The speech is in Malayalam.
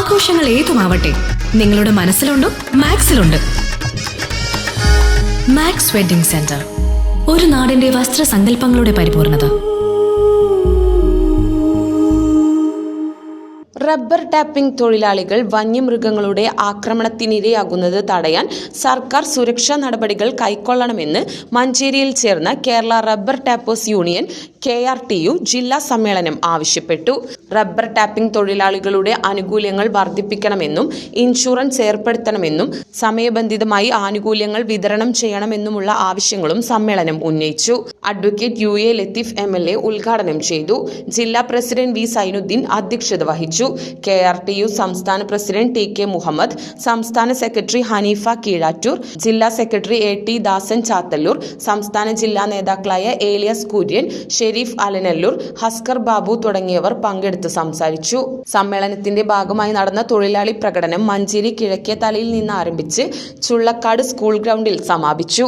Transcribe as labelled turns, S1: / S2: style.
S1: ആഘോഷങ്ങൾ ഏതുമാവട്ടെ, നിങ്ങളുടെ മനസ്സിലുണ്ടോ മാക്സിലുണ്ട്. മാക്സ് വെഡിംഗ് സെന്റർ, ഒരു നാടിന്റെ വസ്ത്രസങ്കല്പങ്ങളുടെ പരിപൂർണത.
S2: റബ്ബർ ടാപ്പിംഗ് തൊഴിലാളികൾ വന്യമൃഗങ്ങളുടെ ആക്രമണത്തിനിരയാകുന്നത് തടയാൻ സർക്കാർ സുരക്ഷാ നടപടികൾ കൈക്കൊള്ളണമെന്ന് മഞ്ചേരിയിൽ ചേർന്ന Kerala rubber tappers union KRTU ജില്ലാ സമ്മേളനം ആവശ്യപ്പെട്ടു. റബ്ബർ ടാപ്പിംഗ് തൊഴിലാളികളുടെ ആനുകൂല്യങ്ങൾ വർദ്ധിപ്പിക്കണമെന്നും ഇൻഷുറൻസ് ഏർപ്പെടുത്തണമെന്നും സമയബന്ധിതമായി ആനുകൂല്യങ്ങൾ വിതരണം ചെയ്യണമെന്നുമുള്ള ആവശ്യങ്ങളും സമ്മേളനം ഉന്നയിച്ചു. അഡ്വക്കേറ്റ് UA ലത്തീഫ് MLA ഉദ്ഘാടനം ചെയ്തു. ജില്ലാ പ്രസിഡന്റ് V സൈനുദ്ദീൻ അധ്യക്ഷത വഹിച്ചു. KRTU സംസ്ഥാന പ്രസിഡന്റ് TK മുഹമ്മദ്, സംസ്ഥാന സെക്രട്ടറി ഹനീഫ കീഴാറ്റൂർ, ജില്ലാ സെക്രട്ടറി AT ദാസൻ ചാത്തല്ലൂർ, സംസ്ഥാന ജില്ലാ നേതാക്കളായ ഏലിയാസ് കുര്യൻ, ഷെരീഫ് അലനല്ലൂർ, ഹസ്കർ ബാബു തുടങ്ങിയവർ പങ്കെടുത്ത് സംസാരിച്ചു. സമ്മേളനത്തിന്റെ ഭാഗമായി നടന്ന തൊഴിലാളി പ്രകടനം മഞ്ചേരി കിഴക്കേ തലയിൽ നിന്ന് ആരംഭിച്ച് ചുള്ളക്കാട് സ്കൂൾ ഗ്രൗണ്ടിൽ സമാപിച്ചു.